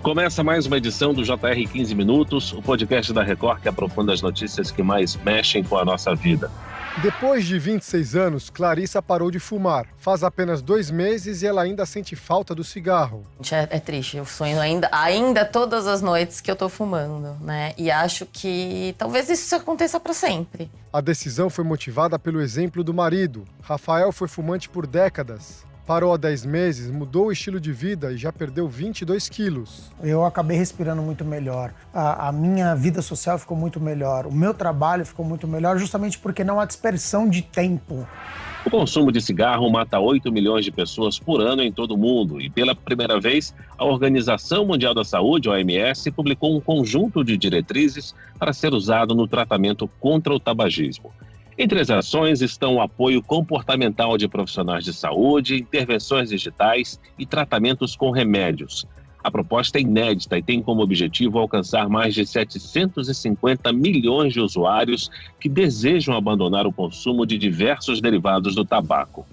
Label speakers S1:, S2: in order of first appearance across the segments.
S1: Começa mais uma edição do JR 15 Minutos, o podcast da Record que aprofunda as notícias que mais mexem com a nossa vida.
S2: Depois de 26 anos, Clarissa parou de fumar. Faz apenas 2 meses e ela ainda sente falta do cigarro.
S3: É triste, eu sonho ainda todas as noites que eu tô fumando, né? E acho que talvez isso aconteça para sempre.
S2: A decisão foi motivada pelo exemplo do marido. Rafael foi fumante por décadas. Parou há 10 meses, mudou o estilo de vida e já perdeu 22 quilos.
S4: Eu acabei respirando muito melhor, a minha vida social ficou muito melhor, o meu trabalho ficou muito melhor, justamente porque não há dispersão de tempo.
S1: O consumo de cigarro mata 8 milhões de pessoas por ano em todo o mundo e, pela primeira vez, a Organização Mundial da Saúde, OMS, publicou um conjunto de diretrizes para ser usado no tratamento contra o tabagismo. Entre as ações estão o apoio comportamental de profissionais de saúde, intervenções digitais e tratamentos com remédios. A proposta é inédita e tem como objetivo alcançar mais de 750 milhões de usuários que desejam abandonar o consumo de diversos derivados do tabaco.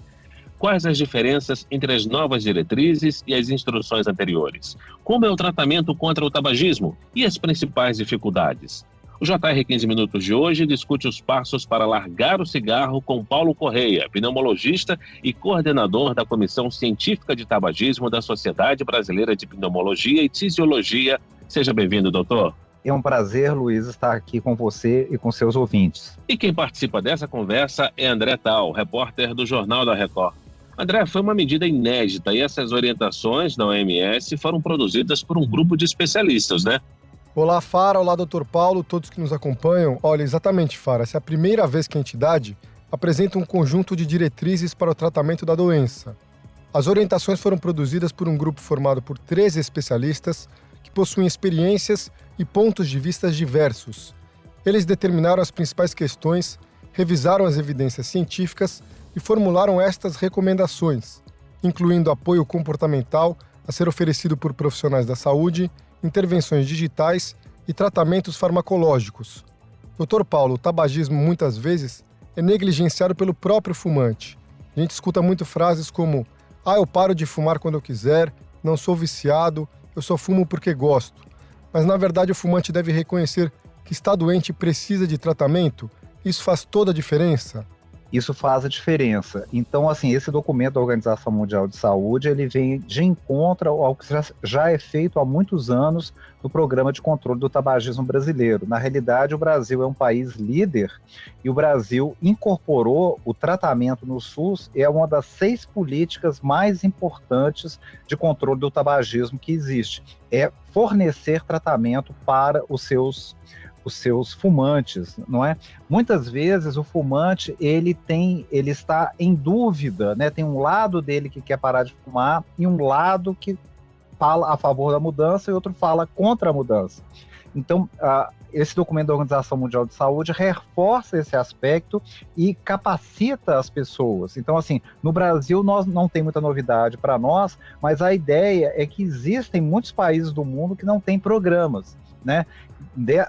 S1: Quais as diferenças entre as novas diretrizes e as instruções anteriores? Como é o tratamento contra o tabagismo e as principais dificuldades? O JR 15 Minutos de hoje discute os passos para largar o cigarro com Paulo Correia, pneumologista e coordenador da Comissão Científica de Tabagismo da Sociedade Brasileira de Pneumologia e Tisiologia. Seja bem-vindo, doutor.
S5: É um prazer, Luiz, estar aqui com você e com seus ouvintes.
S1: E quem participa dessa conversa é André Tal, repórter do Jornal da Record. André, foi uma medida inédita e essas orientações da OMS foram produzidas por um grupo de especialistas, né?
S2: Olá, Fara. Olá, Dr. Paulo, todos que nos acompanham. Olha, exatamente, Fara, essa é a primeira vez que a entidade apresenta um conjunto de diretrizes para o tratamento da doença. As orientações foram produzidas por um grupo formado por 13 especialistas que possuem experiências e pontos de vista diversos. Eles determinaram as principais questões, revisaram as evidências científicas e formularam estas recomendações, incluindo apoio comportamental a ser oferecido por profissionais da saúde, intervenções digitais e tratamentos farmacológicos. Dr. Paulo, o tabagismo muitas vezes é negligenciado pelo próprio fumante. A gente escuta muito frases como eu paro de fumar quando eu quiser, não sou viciado, eu só fumo porque gosto. Mas na verdade o fumante deve reconhecer que está doente e precisa de tratamento. Isso faz toda a diferença.
S5: Isso faz a diferença. Então, assim, esse documento da Organização Mundial de Saúde, ele vem de encontro ao que já é feito há muitos anos no Programa de Controle do Tabagismo Brasileiro. Na realidade, o Brasil é um país líder e o Brasil incorporou o tratamento no SUS, é uma das 6 políticas mais importantes de controle do tabagismo que existe. É fornecer tratamento para os seus fumantes, não é? Muitas vezes o fumante, ele está em dúvida, né? Tem um lado dele que quer parar de fumar e um lado que fala a favor da mudança e outro fala contra a mudança. Então, esse documento da Organização Mundial de Saúde reforça esse aspecto e capacita as pessoas. Então, assim, no Brasil nós não tem muita novidade para nós, mas a ideia é que existem muitos países do mundo que não têm programas, né?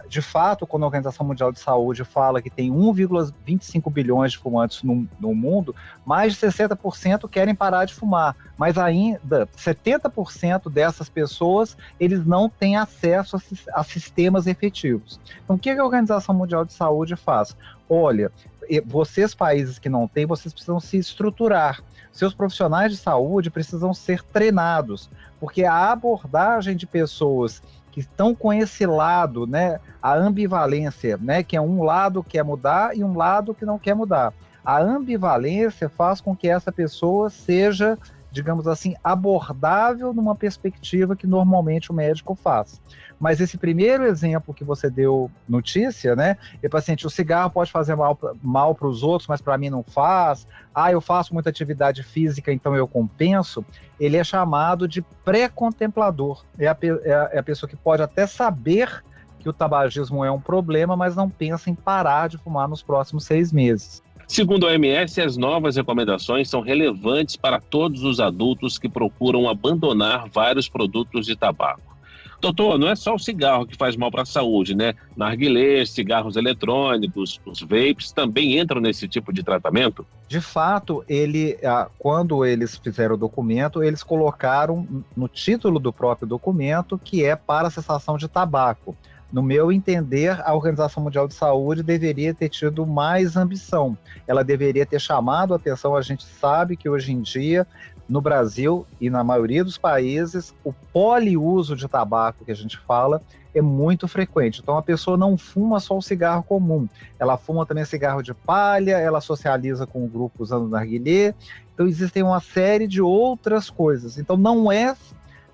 S5: De fato, quando a Organização Mundial de Saúde fala que tem 1,25 bilhões de fumantes no mundo, mais de 60% querem parar de fumar, mas ainda 70% dessas pessoas, eles não têm acesso a sistemas efetivos. Então, o que a Organização Mundial de Saúde faz? Olha, vocês países que não têm, vocês precisam se estruturar. Seus profissionais de saúde precisam ser treinados, porque a abordagem de pessoas que estão com esse lado, né, a ambivalência, né, que é um lado que quer mudar e um lado que não quer mudar. A ambivalência faz com que essa pessoa seja, digamos assim, abordável numa perspectiva que normalmente o médico faz. Mas esse primeiro exemplo que você deu notícia, né, é paciente, o cigarro pode fazer mal para os outros, mas para mim não faz. Eu faço muita atividade física, então eu compenso. Ele é chamado de pré-contemplador. É a pessoa que pode até saber que o tabagismo é um problema, mas não pensa em parar de fumar nos próximos 6 meses.
S1: Segundo a OMS, as novas recomendações são relevantes para todos os adultos que procuram abandonar vários produtos de tabaco. Doutor, não é só o cigarro que faz mal para a saúde, né? Narguilés, cigarros eletrônicos, os vapes também entram nesse tipo de tratamento?
S5: De fato, quando eles fizeram o documento, eles colocaram no título do próprio documento que é para a cessação de tabaco. No meu entender, a Organização Mundial de Saúde deveria ter tido mais ambição. Ela deveria ter chamado a atenção. A gente sabe que hoje em dia, no Brasil e na maioria dos países, o poliuso de tabaco que a gente fala é muito frequente. Então a pessoa não fuma só o cigarro comum, ela fuma também cigarro de palha, ela socializa com o grupo usando narguilé. Então existem uma série de outras coisas. Então não é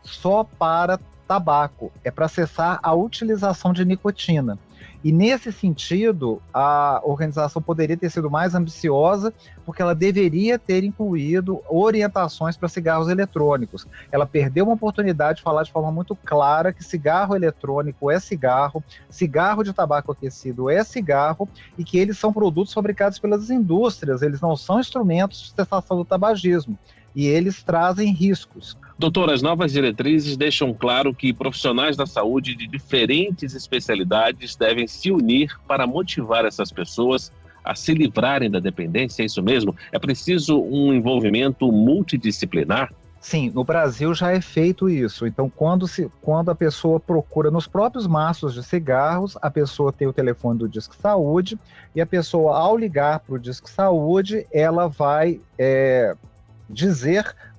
S5: só para tabaco, é para cessar a utilização de nicotina. E nesse sentido, a organização poderia ter sido mais ambiciosa, porque ela deveria ter incluído orientações para cigarros eletrônicos. Ela perdeu uma oportunidade de falar de forma muito clara que cigarro eletrônico é cigarro, cigarro de tabaco aquecido é cigarro, e que eles são produtos fabricados pelas indústrias, eles não são instrumentos de cessação do tabagismo, e eles trazem riscos.
S1: Doutor, as novas diretrizes deixam claro que profissionais da saúde de diferentes especialidades devem se unir para motivar essas pessoas a se livrarem da dependência, é isso mesmo? É preciso um envolvimento multidisciplinar?
S5: Sim, no Brasil já é feito isso. Então, quando a pessoa procura nos próprios maços de cigarros, a pessoa tem o telefone do Disque Saúde, e a pessoa, ao ligar para o Disque Saúde, ela vai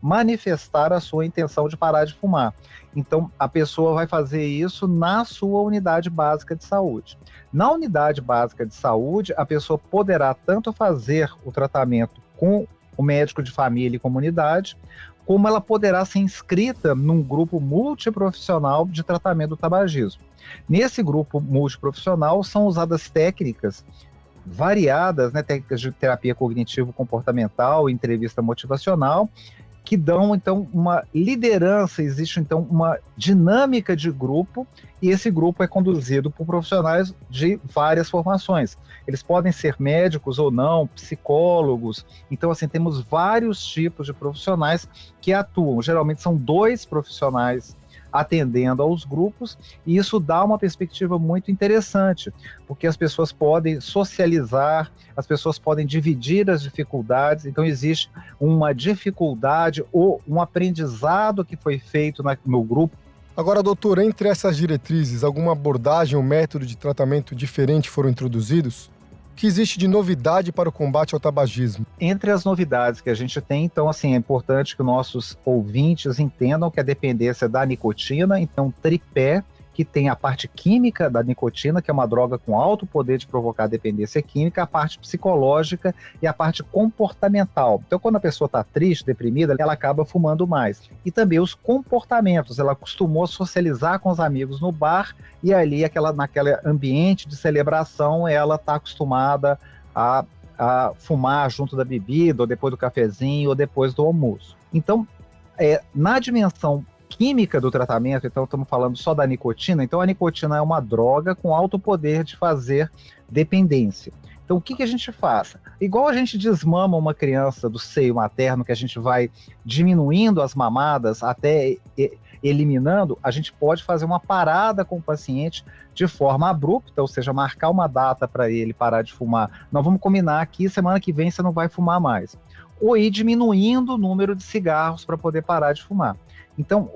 S5: manifestar a sua intenção de parar de fumar. Então, a pessoa vai fazer isso na sua unidade básica de saúde. Na unidade básica de saúde, a pessoa poderá tanto fazer o tratamento com o médico de família e comunidade, como ela poderá ser inscrita num grupo multiprofissional de tratamento do tabagismo. Nesse grupo multiprofissional são usadas técnicas variadas, né, técnicas de terapia cognitivo-comportamental, entrevista motivacional, que dão, então, uma liderança, existe, então, uma dinâmica de grupo, e esse grupo é conduzido por profissionais de várias formações. Eles podem ser médicos ou não, psicólogos. Então, assim, temos vários tipos de profissionais que atuam. Geralmente são 2 profissionais atendendo aos grupos, e isso dá uma perspectiva muito interessante, porque as pessoas podem socializar, as pessoas podem dividir as dificuldades, então existe uma dificuldade ou um aprendizado que foi feito no grupo.
S2: Agora, doutor, entre essas diretrizes, alguma abordagem ou método de tratamento diferente foram introduzidos? O que existe de novidade para o combate ao tabagismo?
S5: Entre as novidades que a gente tem, então, assim, é importante que nossos ouvintes entendam que a dependência da nicotina, então, tripé, que tem a parte química da nicotina, que é uma droga com alto poder de provocar dependência química, a parte psicológica e a parte comportamental. Então, quando a pessoa está triste, deprimida, ela acaba fumando mais. E também os comportamentos. Ela acostumou socializar com os amigos no bar, e ali, naquele ambiente de celebração, ela está acostumada a fumar junto da bebida, ou depois do cafezinho, ou depois do almoço. Então, na dimensão química do tratamento, então estamos falando só da nicotina, então a nicotina é uma droga com alto poder de fazer dependência. Então o que a gente faz? Igual a gente desmama uma criança do seio materno, que a gente vai diminuindo as mamadas até eliminando, a gente pode fazer uma parada com o paciente de forma abrupta, ou seja, marcar uma data para ele parar de fumar. Nós vamos combinar aqui, semana que vem você não vai fumar mais. Ou ir diminuindo o número de cigarros para poder parar de fumar. Então,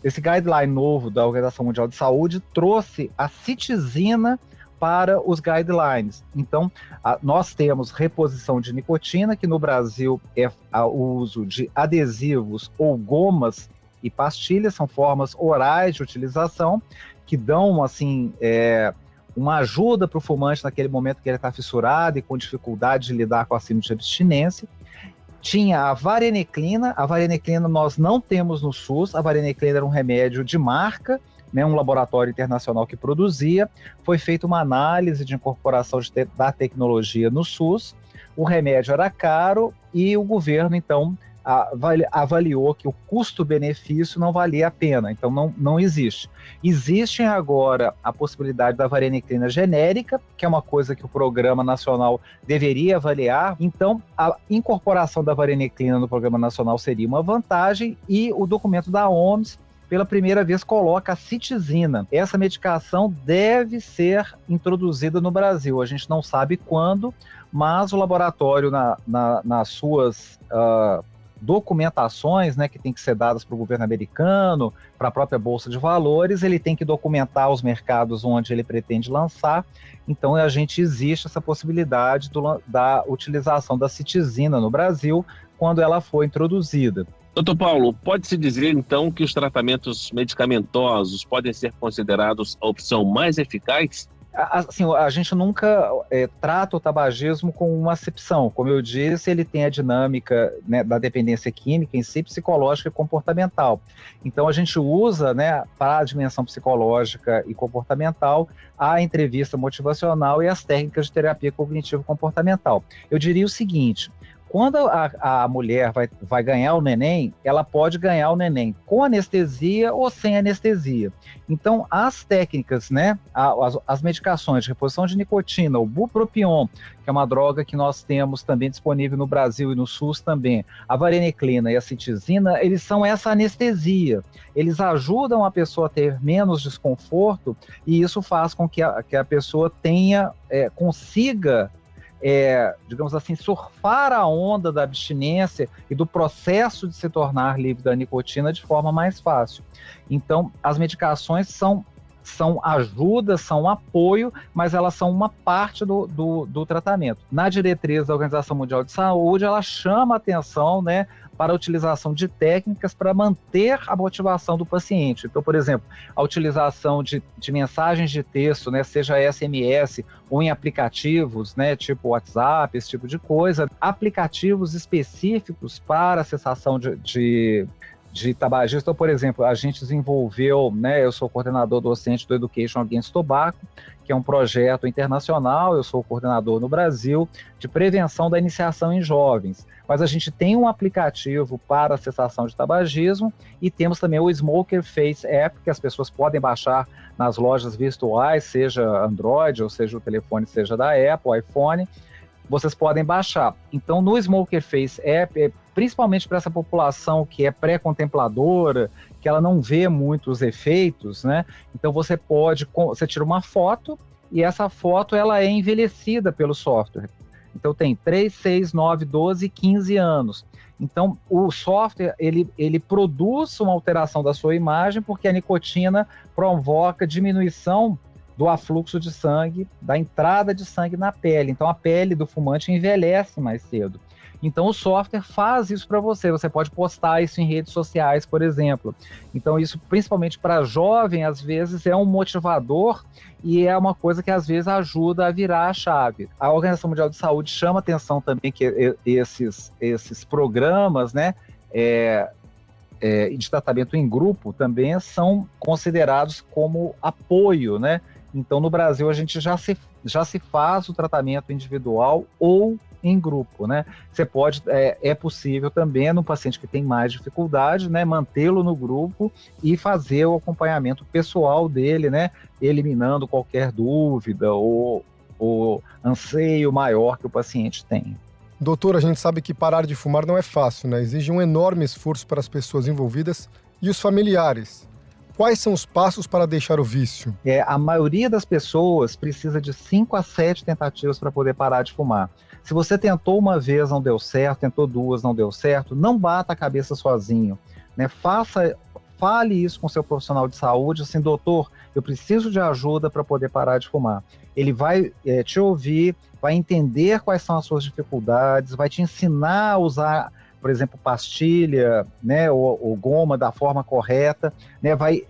S5: esse guideline novo da Organização Mundial de Saúde trouxe a citizina para os guidelines. Então, nós temos reposição de nicotina, que no Brasil é o uso de adesivos ou gomas e pastilhas, são formas orais de utilização, que dão, assim, uma ajuda para o fumante naquele momento que ele está fissurado e com dificuldade de lidar com a síndrome de abstinência. Tinha a vareniclina nós não temos no SUS, a vareniclina era um remédio de marca, né, um laboratório internacional que produzia, foi feita uma análise de incorporação da tecnologia no SUS, o remédio era caro e o governo, então, avaliou que o custo-benefício não valia a pena, então não existe. Existe agora a possibilidade da vareniclina genérica, que é uma coisa que o Programa Nacional deveria avaliar, então a incorporação da vareniclina no Programa Nacional seria uma vantagem, e o documento da OMS pela primeira vez coloca a citizina. Essa medicação deve ser introduzida no Brasil. A gente não sabe quando, mas o laboratório, nas suas documentações, né, que tem que ser dadas para o governo americano, para a própria Bolsa de Valores, ele tem que documentar os mercados onde ele pretende lançar. Então, existe essa possibilidade da utilização da citizina no Brasil quando ela for introduzida.
S1: Doutor Paulo, pode-se dizer então que os tratamentos medicamentosos podem ser considerados a opção mais eficaz?
S5: Assim, a gente nunca trata o tabagismo com uma acepção. Como eu disse, ele tem a dinâmica, né, da dependência química em si, psicológica e comportamental. Então, a gente usa, né, para a dimensão psicológica e comportamental a entrevista motivacional e as técnicas de terapia cognitivo-comportamental. Eu diria o seguinte: quando a mulher vai ganhar o neném, ela pode ganhar o neném com anestesia ou sem anestesia. Então, as técnicas, né, as medicações de reposição de nicotina, o bupropion, que é uma droga que nós temos também disponível no Brasil e no SUS também, a vareniclina e a citizina, eles são essa anestesia. Eles ajudam a pessoa a ter menos desconforto e isso faz com que a pessoa consiga, digamos assim, surfar a onda da abstinência e do processo de se tornar livre da nicotina de forma mais fácil. Então, as medicações são ajuda, são apoio, mas elas são uma parte do tratamento. Na diretriz da Organização Mundial de Saúde, ela chama a atenção, né, para a utilização de técnicas para manter a motivação do paciente. Então, por exemplo, a utilização de mensagens de texto, né, seja SMS ou em aplicativos, né, tipo WhatsApp, esse tipo de coisa, aplicativos específicos para a cessação de tabagismo. Então, por exemplo, a gente desenvolveu, né, eu sou coordenador docente do Education Against Tobacco, que é um projeto internacional, eu sou coordenador no Brasil, de prevenção da iniciação em jovens. Mas a gente tem um aplicativo para a cessação de tabagismo e temos também o Smoker Face App, que as pessoas podem baixar nas lojas virtuais, seja Android, ou seja o telefone, seja da Apple, iPhone, vocês podem baixar. Então, no Smoker Face App, principalmente para essa população que é pré-contempladora, que ela não vê muitos efeitos, né? Então, você tira uma foto e essa foto ela é envelhecida pelo software. Então, tem 3, 6, 9, 12, 15 anos. Então, o software, ele produz uma alteração da sua imagem porque a nicotina provoca diminuição do afluxo de sangue, da entrada de sangue na pele. Então, a pele do fumante envelhece mais cedo. Então, o software faz isso para você. Você pode postar isso em redes sociais, por exemplo. Então, isso, principalmente para jovem, às vezes é um motivador e é uma coisa que, às vezes, ajuda a virar a chave. A Organização Mundial de Saúde chama atenção também que esses programas, né, de tratamento em grupo também são considerados como apoio, né? Então, no Brasil, a gente já se faz o tratamento individual ou em grupo, né? É possível também, no paciente que tem mais dificuldade, né, mantê-lo no grupo e fazer o acompanhamento pessoal dele, né, eliminando qualquer dúvida ou anseio maior que o paciente tem.
S2: Doutor, a gente sabe que parar de fumar não é fácil, né? Exige um enorme esforço para as pessoas envolvidas e os familiares. Quais são os passos para deixar o vício?
S5: A maioria das pessoas precisa de 5 a 7 tentativas para poder parar de fumar. Se você tentou uma vez, não deu certo, tentou 2, não deu certo, não bata a cabeça sozinho, né? Fale isso com seu profissional de saúde, assim, doutor, eu preciso de ajuda para poder parar de fumar. Ele vai te ouvir, vai entender quais são as suas dificuldades, vai te ensinar a usar, por exemplo, pastilha, né, ou goma da forma correta, né, vai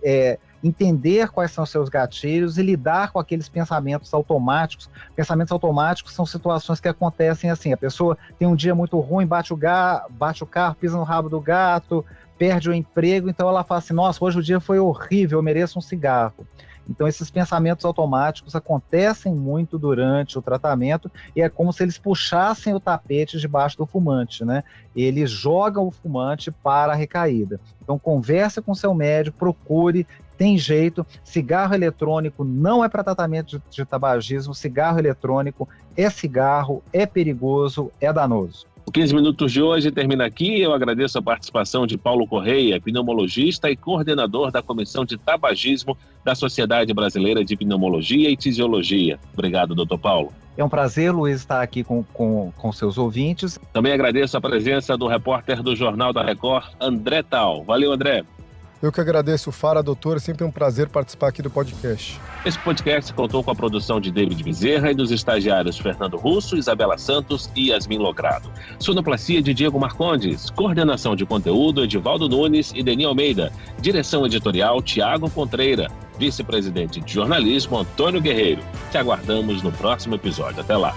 S5: entender quais são os seus gatilhos e lidar com aqueles pensamentos automáticos. Pensamentos automáticos são situações que acontecem assim, a pessoa tem um dia muito ruim, bate o carro, pisa no rabo do gato, perde o emprego, então ela fala assim, nossa, hoje o dia foi horrível, eu mereço um cigarro. Então, esses pensamentos automáticos acontecem muito durante o tratamento e é como se eles puxassem o tapete debaixo do fumante, né? Eles jogam o fumante para a recaída. Então, converse com seu médico, procure, tem jeito. Cigarro eletrônico não é para tratamento de tabagismo, cigarro eletrônico é cigarro, é perigoso, é danoso.
S1: O 15 Minutos de hoje termina aqui. Eu agradeço a participação de Paulo Correia, pneumologista e coordenador da Comissão de Tabagismo da Sociedade Brasileira de Pneumologia e Tisiologia. Obrigado, doutor Paulo.
S5: É um prazer, Luiz, estar aqui com seus ouvintes.
S1: Também agradeço a presença do repórter do Jornal da Record, André Tal. Valeu, André.
S2: Eu que agradeço, Fara, doutor. É sempre um prazer participar aqui do podcast.
S1: Esse podcast contou com a produção de David Bezerra e dos estagiários Fernando Russo, Isabela Santos e Yasmin Logrado. Sonoplastia de Diego Marcondes. Coordenação de conteúdo, Edivaldo Nunes e Deni Almeida. Direção editorial, Tiago Contreira. Vice-presidente de jornalismo, Antônio Guerreiro. Te aguardamos no próximo episódio. Até lá.